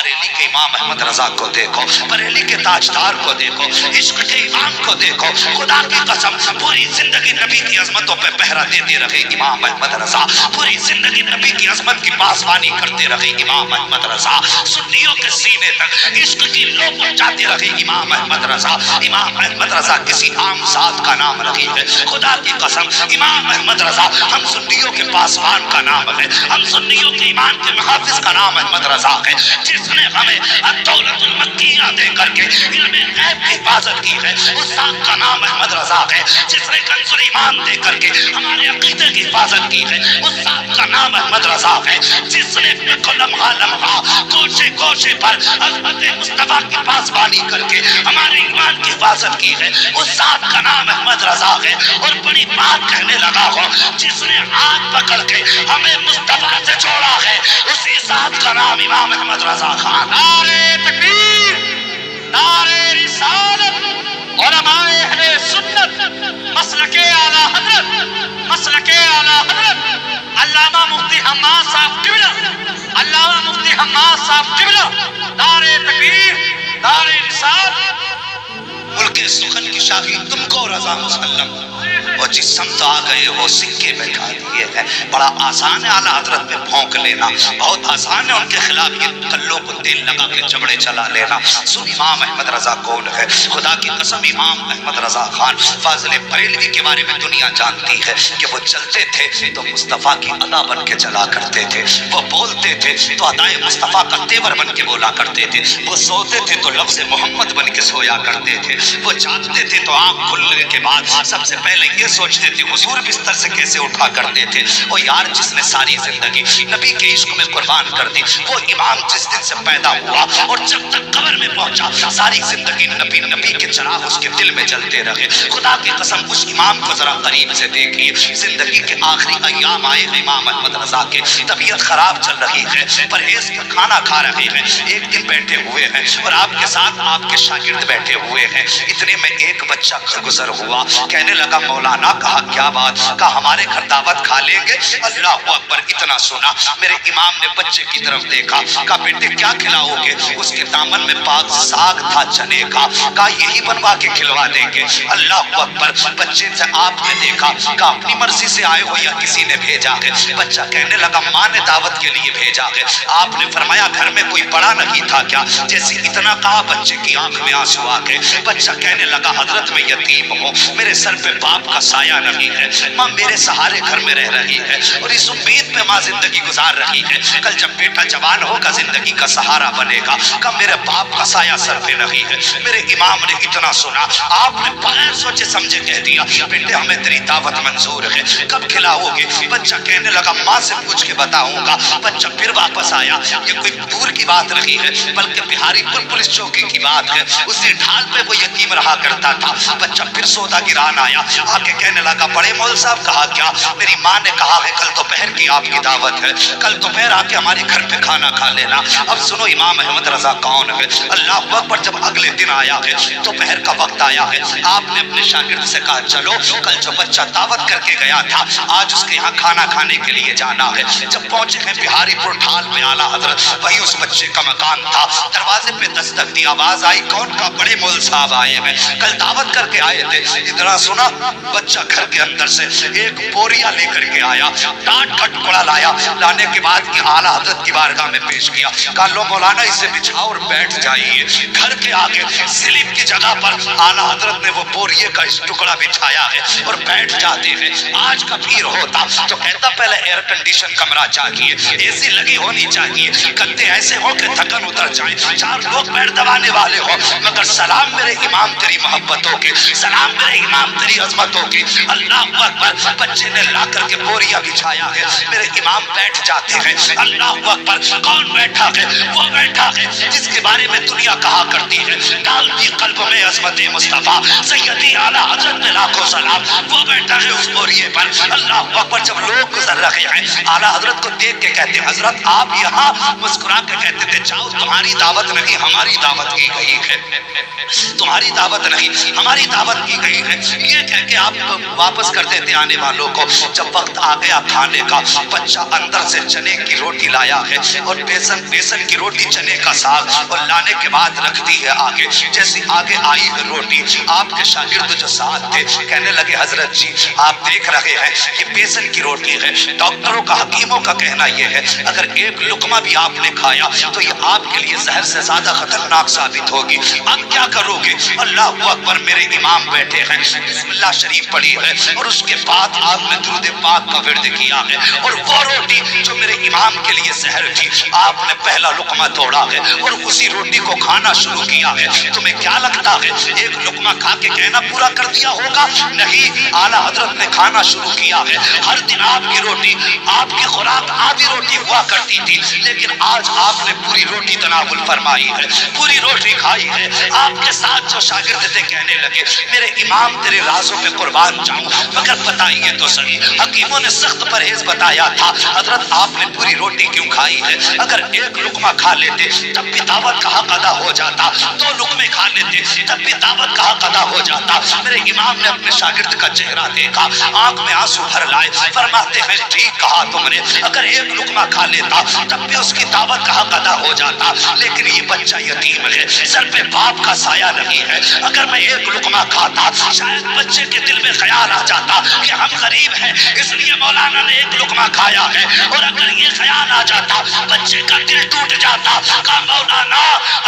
بریلی کے امام احمد رضا کو دیکھو، بریلی کے تاجدار کو دیکھو، عشق کے امام کو دیکھو، خدا کی قسم پوری زندگی نبی کی عظمتوں پہ پہرا دیتے رہے امام احمد رضا، پوری زندگی نبی کی عظمت کی پاسبانی کرتے رہے امام احمد رضا، سنیوں کے سینے تک عشق کی لو پہنچاتے رہے امام احمد رضا۔ امام احمد رضا کسی عام ذات کا نام نہیں ہے، خدا کی قسم امام احمد رضا ہم سنیوں کے پاسبان کا نام ہے، ہم سنیوں کے ایمان کے محافظ کا نام احمد رضا ہے، جس نے ہمیں الدولت المکیہ دے کر کے علم غیب کی حفاظت کی ہے، اس ذات کا نام احمد رضا ہے، جس نے کنز ایمان دے کر کے ہمارے عقیدے کی حفاظت کی ہے، اس ذات کا نام احمد رضا ہے، جس نے لمحہ لمحہ کوشے کوشے پر عظمت مصطفیٰ کی پاسبانی کر کے ہمارے ایمان کی حفاظت کی ہے، اس ذات کا نام احمد رضا ہے۔ اور بڑی بات کہنے لگا ہوں، جس نے ہاتھ پکڑ کے ہمیں مصطفیٰ سے جوڑا ہے، اسی ذات کا نام امام احمد رضا خان۔ نعرہ تکبیر، نعرہ رسالت، علماء اہل سنت، مسلک اعلیٰ حضرت، مسلک اعلیٰ حضرت علامہ مفتی حماد صاحب قبلہ، علامہ مفتی حماد صاحب قبلہ، نعرہ تکبیر، نعرہ رسالت۔ ملک سخن کی شاہی تم کو رضا مسلم، اور جس سمت آ گئے وہ سکے بیٹھا دیے ہیں۔ بڑا آسان ہے اعلیٰ حضرت پہ بھونک لینا، بہت آسان ہے ان کے خلاف یہ کلوں کو تیل لگا کے چمڑے چلا لینا۔ سن امام احمد رضا کون ہے؟ خدا کی قسم امام احمد رضا خان فاضل بریلوی کے بارے میں دنیا جانتی ہے کہ وہ چلتے تھے تو مصطفیٰ کی ادا بن کے چلا کرتے تھے، وہ بولتے تھے تو ادائے مصطفیٰ کا تیور بن کے بولا کرتے تھے، وہ سوتے تھے تو لفظ محمد بن کے سویا کرتے تھے، وہ جاگتے تھے تو آنکھ کھلنے کے بعد سب سے پہلے یہ سوچتے تھے حضور بستر سے کیسے اٹھا کرتے تھے۔ وہ یار جس نے ساری زندگی نبی کے عشق میں قربان کر دی، وہ امام جس دن سے پیدا ہوا اور جب تک قبر میں پہنچا ساری زندگی نبی کے چراغ اس کے دل میں جلتے رہے۔ خدا کی قسم اس امام کو ذرا قریب سے دیکھیے، زندگی کے آخری ایام آئے امام احمد رضا کے، طبیعت خراب چل رہی ہے، پرہیز کا کھانا کھا رہے ہیں، ایک دن بیٹھے ہوئے ہیں اور آپ کے ساتھ آپ کے شاگرد بیٹھے ہوئے ہیں، اتنے میں ایک بچہ گزر ہوا، کہنے لگا مولانا، کہا کیا بات؟ کہا ہمارے گھر دعوت کھا لیں گے؟ اللہ اکبر، اتنا سنا میرے امام نے بچے کی طرف دیکھا، کہا بیٹے کیا کھلاؤ گے؟ اس کے دامن میں پاک ساگ تھا چنے کا، کہا یہی بنوا کے کھلوا دیں گے۔ اللہ اکبر، بچے سے آپ نے دیکھا، کہا اپنی مرضی سے آئے ہو یا کسی نے بھیجا ہے؟ بچہ کہنے لگا ماں نے دعوت کے لیے بھیجا ہے۔ آپ نے فرمایا گھر میں کوئی بڑا نہیں تھا کیا؟ جیسے اتنا کہا بچے کی آنکھ میں آنسو آ گئے، بچہ کہنے لگا حضرت میں یتیم ہوں، میرے سر پہ باپ کا سایہ نہیں ہے، ماں میرے سہارے گھر میں رہ رہی ہے اور اس امید پہ ماں زندگی گزار رہی ہے کل جب بیٹا جوان ہوگا زندگی کا سہارا بنے گا۔ کہا میرے باپ کا سایہ سر پہ نہیں ہے۔ میرے امام نے اتنا سنا، آپ نے بغیر سوچے سمجھے کہہ دیا بیٹے ہمیں تیری دعوت منظور ہے، کب کھلاؤ گے؟ بچہ کہنے لگا ماں سے پوچھ کے بتاؤں گا۔ بچہ پھر واپس آیا، یہ کوئی دور کی بات نہیں ہے بلکہ بہاری پور پولیس چوکی کی بات ہے، اسی ڈھال پہ وہ یتیم رہا کرتا تھا۔ بچہ پھر سودا گران آیا، آ کے کہنے لگا بڑے مول صاحب کہا کیا؟ میری ماں نے کہا ہے کل دوپہر کی آپ کی دعوت ہے، کل دوپہر آ کے ہمارے گھر پہ کھانا کھا لینا۔ اب سنو امام احمد رضا کون ہے؟ اللہ اکبر، جب اگلے دن آیا ہے دوپہر کا وقت آیا ہے، آپ نے اپنے شاگرد سے کہا چلو کل جو بچہ دعوت کر کے گیا تھا آج اس کے یہاں کھانا کھانے کے لیے جانا ہے۔ جب پہنچے ہیں بہاری پور ڈھال میں اعلیٰ حضرت وہی اس بچے کا مکان تھا، دروازے پہ دستک دی، آواز آئی کون؟ کا بڑے مول صاحب آئے ہیں، کل دعوت کر کے آئے تھے۔ اتنا سنا بچہ گھر کے اندر سے ایک بوریا لے کر کے آیا، ڈانٹ کا ٹکڑا لایا، لانے کے بعد کی اعلیٰ حضرت کی بارگاہ میں پیش کیا، کہا لو مولانا اسے بچھاؤ اور بیٹھ جائیے۔ گھر کے آگے سلپ کی جگہ پر اعلیٰ حضرت نے وہ بوریے کا اس ٹکڑا بچھایا ہے اور بیٹھ جاتے ہیں۔ آج کا پیر ہوتا تو کہتا پہلے ایئر کنڈیشن کمرہ چاہیے، اے سی لگی ہونی چاہیے، گدے ایسے ہو کہ تھکن اتر جائیں، چار لوگ بیٹھ دبانے والے ہو، مگر سلام میرے امام تیری محبتوں کے، سلام میرے امام تیری عظمتوں کی۔ اللہ اکبر، بچے نے لا کر کے بوریا بچھایا ہے، میرے امام بیٹھ جاتے ہیں۔ اللہ اکبر، کون بیٹھا ہے؟ وہ بیٹھا ہے جس کے بارے میں دنیا کہا کرتی ہے ڈال دی قلب میں عظمت مصطفیٰ سیدی اعلیٰ حضرت میں لاکھوں سلام، وہ بیٹھا ہے اس بوریے پر۔ اللہ اکبر، جب لوگ گزر رہے ہیں اعلیٰ حضرت کو دیکھ کے کہتے ہیں حضرت آپ یہاں؟ مسکرا کے کہتے تھے جاؤ تمہاری دعوت نہیں ہماری دعوت کی گئی ہے، تمہاری دعوت نہیں ہماری دعوت کی گئی ہے، یہ کہہ کے آپ واپس کر دیتے آنے والوں کو۔ جب وقت آ گیا کھانے کا، بچہ اندر سے چنے کی روٹی لایا ہے اور بیسن کی روٹی چنے کا ساگ اور لانے کے بعد رکھ دی ہے آگے. جیسے آگے آئی ہے روٹی, آپ کے شاگرد جو ساتھ تھے کہنے لگے حضرت جی آپ دیکھ رہے ہیں یہ بیسن کی روٹی ہے, ڈاکٹروں کا حکیموں کا کہنا یہ ہے اگر ایک لقمہ بھی آپ نے کھایا تو یہ آپ کے لیے زہر سے زیادہ خطرناک ثابت ہوگی, اب کیا کرو گے؟ اللہ اکبر, میرے امام بیٹھے ہیں, بسم اللہ شریف پڑھی ہے اور اس کے بعد آپ نے درود پاک کا ورد کیا ہے, اور وہ روٹی جو میرے امام کے لیے زہر تھی آپ نے پہلا لقمہ توڑا ہے اور اسی روٹی کو کھانا شروع کیا ہے. تمہیں کیا لگتا ہے ایک لقمہ کھا کے کہنا پورا کر دیا ہوگا؟ نہیں, اعلیٰ حضرت نے کھانا شروع کیا ہے. ہر دن آپ کی روٹی, آپ کی خوراک آدھی روٹی ہوا کرتی تھی, لیکن آج آپ نے پوری روٹی تناول فرمائی ہے, پوری روٹی کھائی ہے. آپ کے ساتھ جو شاگرد تھے کہنے لگے میرے امام تیرے رازوں پہ قربان جاؤں مگر بتائیے تو صحیح, حکیموں نے سخت پرہیز بتایا تھا, حضرت آپ نے پوری روٹی کیوں کھائی ہے؟ اگر ایک لقمہ کھا لیتے تب بھی دعوت کا حق ادا ہو جاتا, 2 لقمے کھا لیتے تب بھی دعوت کا حق ادا ہو جاتا. میرے امام نے اپنے شاگرد کا چہرہ دیکھا, آنکھ میں آنسو بھر لائے, فرماتے ہیں ٹھیک کہا تم نے, اگر ایک لقمہ کھا لیتا تب بھی اس کی دعوت کا حق ادا ہو جاتا, لیکن یہ بچہ یتیم ہے, سر پہ باپ کا سایہ نہیں ہے. اگر میں ایک لقمہ کھاتا شاید بچے کے دل میں خیال آ جاتا کہ ہم غریب ہیں اس لیے مولانا نے ایک لقمہ کھایا ہے, اور اگر یہ خیال آ جاتا بچے کا دل ٹوٹ جاتا کہ مولانا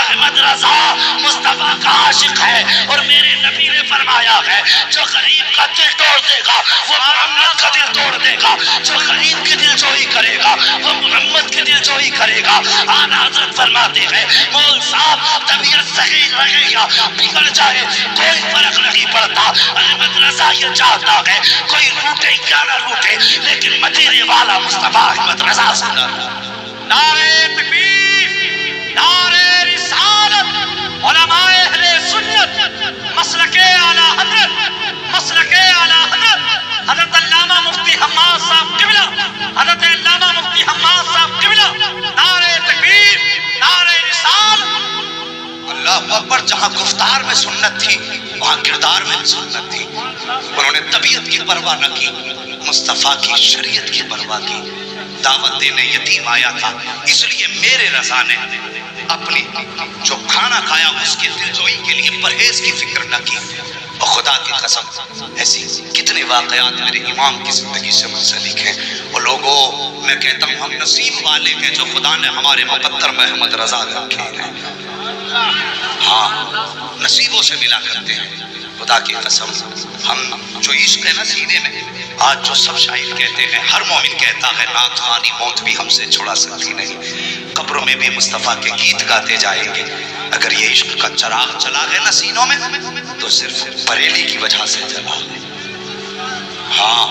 احمد رضا مصطفیٰ کا عاشق ہے, اور میرے نبی نے فرمایا ہے جو غریب کا دل توڑ دے گا وہ محمد کا دل توڑ دے گا, جو غریب کی دل جوئی کرے گا وہ محمد کی دل جوئی کرے گا. اعلیٰ حضرت فرماتے ہیں مول صاحب طبیعت صحیح رہے یا بگڑ جائے کوئی فرق نہیں پڑتا, احمد رضا یہ چاہتا ہے کوئی روٹے یا نہ روٹے لیکن مدینے والا مصطفیٰ احمد رضا سے نہ. نعرہ تکبیر, نعرہ رسالت, علماء اہل سنت, مسلک اعلیٰ حضرت, مسلک اعلیٰ حضرت حضرت علامہ مفتی حماد صاحب قبلہ, حضرت علامہ مفتی حماد صاحب قبلہ, نعرہ تکبیر, نعرہ رسالت. اللہ اکبر, جہاں گفتار میں سنت تھی وہاں کردار میں سنت تھی. انہوں نے طبیعت کی پرواہ نہ کی, مصطفیٰ کی شریعت کی پرواہ کی. دعوت دینے یتیم آیا تھا اس لیے میرے رضا نے اپنی جو کھانا کھایا اس کے دلجوئی کے لیے پرہیز کی فکر نہ کی. اور خدا کی قسم ایسی کتنے واقعات میرے امام کی زندگی سے منسلک ہیں. اور لوگوں میں کہتا ہوں ہم نصیب والے ہیں جو خدا نے ہمارے مقدر میں احمد رضا رکھے ہیں. ہاں نصیبوں سے ملا کرتے ہیں. خدا کی قسم ہم جو عشق ہے نا سینے میں, آج جو سب شاعر کہتے ہیں ہر مومن کہتا ہے نعت خوانی موت بھی ہم سے چھڑا سکتی نہیں, قبروں میں بھی مصطفیٰ کے گیت گاتے جائیں گے. اگر یہ عشق کا چراغ چلا گیا نا سینوں میں تو صرف بریلی کی وجہ سے چلا. ہاں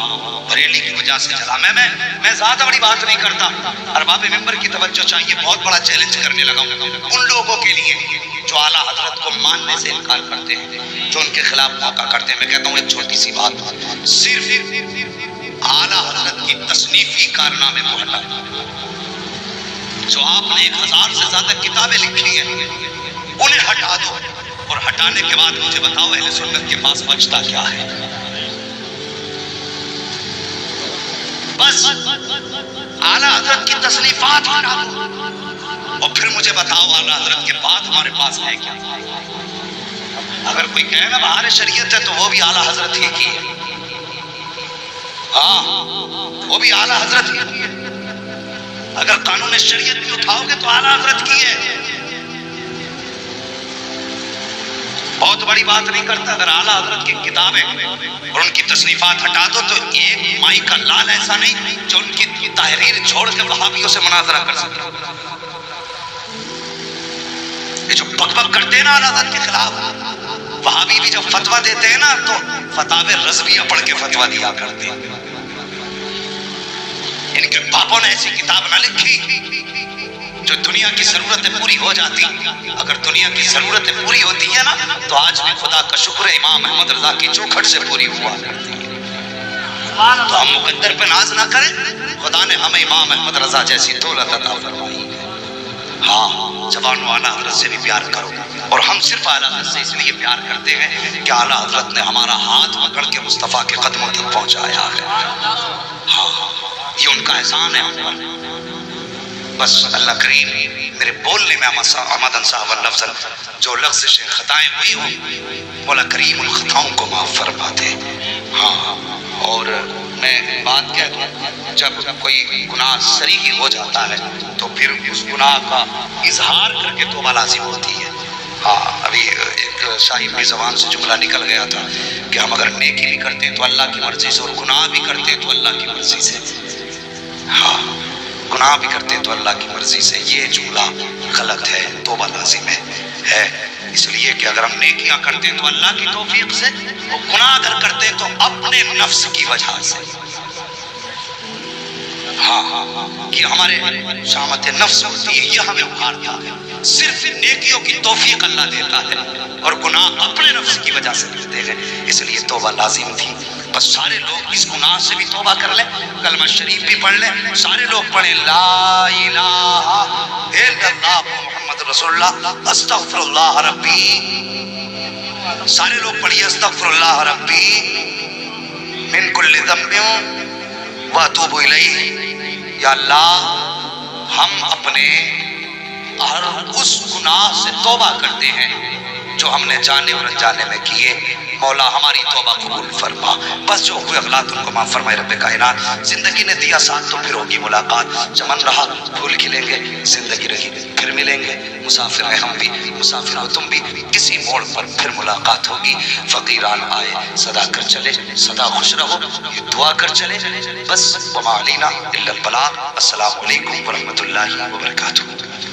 بریلی کی وجہ سے چلا. میں زیادہ بڑی بات نہیں کرتا, ارباب ممبر کی توجہ چاہیے. بہت بڑا چیلنج کرنے لگا ہوں ان لوگوں کے لیے جو اعلیٰ حضرت کو ماننے سے انکار کرتے ہیں, جو ان کے خلاف موقع کرتے ہیں. میں کہتا ہوں ایک چھوٹی سی بات, صرف اعلیٰ حضرت کی تصنیفی کارنامے کو ہٹا جو آپ نے 1000 سے زیادہ کتابیں لکھی ہیں انہیں ہٹا دو, اور ہٹانے کے بعد مجھے بتاؤ اہل سنت کے پاس بچتا کیا ہے؟ بس اعلیٰ حضرت کی تصنیفات ہٹا دو اور پھر مجھے بتاؤ اعلیٰ حضرت کے بعد ہمارے پاس ہے کیا؟ اگر کوئی کہے نا بہار شریعت ہے تو وہ بھی اعلیٰ حضرت ہی کی ہے. ہاں وہ بھی اعلیٰ حضرت ہی کی ہے. اگر قانون شریعت بھی اٹھاؤ گے تو اعلیٰ حضرت کی ہے. بہت بڑی بات نہیں کرتا. اگر اعلیٰ حضرت کی کتابیں اور ان کی تصنیفات ہٹا دو تو ایک مائی کا لال ایسا نہیں جو ان کی تحریر چھوڑ کے وہابیوں سے مناظرہ کر سکتا. یہ جو بک بک کرتے ہیں نا اعلیٰ حضرت کے خلاف, وہابی بھی جب فتویٰ دیتے ہیں نا تو فتاوی رضویہ پڑھ کے فتویٰ دیا کرتے ہیں. ان کے باپوں نے ایسی کتاب نہ لکھی جو دنیا کی ضرورتیں پوری ہو جاتی. اگر دنیا کی ضرورتیں پوری ہوتی ہیں نا تو آج بھی خدا کا شکر ہے امام احمد رضا کی چوکھٹ سے پوری ہوا کرتی ہے. تو ہم مقدر پہ ناز نہ کریں, خدا نے ہمیں امام احمد رضا جیسی دولت عطا فرمائی. ہاں جوان و اعلیٰ حضرت سے بھی پیار کرو, اور ہم صرف اعلیٰ حضرت سے اس لیے پیار کرتے ہیں کہ اعلیٰ حضرت نے ہمارا ہاتھ پکڑ کے مصطفیٰ کے قدموں تک پہنچایا ہے. ہاں یہ ان کا احسان ہے ہم پر. بس اللہ کریم میرے بولنے میں آمدن صاحب لفظ جو لفظ خطائیں ہوئی ہوں مولا کریم ان خطاؤں کو معاف فرما دے. ہاں اور میں بات کہہ دوں جب کوئی گناہ صریح ہو جاتا ہے تو پھر اس گناہ کا اظہار کر کے توبہ لازم ہوتی ہے. ہاں ابھی ایک صاحب کی زبان سے جملہ نکل گیا تھا کہ ہم اگر نیکی بھی کرتے ہیں تو اللہ کی مرضی سے اور گناہ بھی کرتے ہیں تو اللہ کی مرضی سے. ہاں گناہ بھی کرتے ہیں تو اللہ کی مرضی سے. یہ جملہ غلط ہے. توبہ لازم ہے اس لیے کہ اگر ہم نیکیاں کرتے ہیں تو اللہ کی توفیق سے اور گناہ اگر کرتے ہیں تو اپنے نفس کی وجہ سے. ہاں کہ ہمارے شامت نفس ہوتی ہے یہ ہمیں ابھارتا ہے. صرف نیکیوں کی توفیق اللہ دیتا ہے اور گناہ اپنے نفس کی وجہ سے کرتے ہیں. اس لیے توبہ لازم تھی. بس سارے لوگ اس گناہ سے بھی توبہ کر لیں, کلمہ شریف بھی پڑھ لیں. سارے لوگ پڑھیں لا الہ الا اللہ محمد رسول اللہ استغفر اللہ ربی. سارے لوگ پڑھیے استغفر اللہ ربی من کل ذنب واتوب الیہ. یا اللہ ہم اپنے ہر اس گناہ سے توبہ کرتے ہیں جو ہم نے جانے اور انجانے میں کیے. مولا ہماری توبہ قبول فرما. بس جو کوئی اغلاط ان کو معاف فرمائے رب کائنات. زندگی نے دیا ساتھ تو پھر ہوگی ملاقات. چمن رہا پھول کھلیں گے, زندگی رہی پھر ملیں گے. مسافر ہیں ہم بھی, مسافر ہو تم بھی, کسی موڑ پر پھر ملاقات ہوگی. فقیران آئے صدا کر چلے, سدا خوش رہو یہ دعا کر چلے. بس وما علینا الا البلاغ. السلام علیکم ورحمۃ اللہ وبرکاتہ.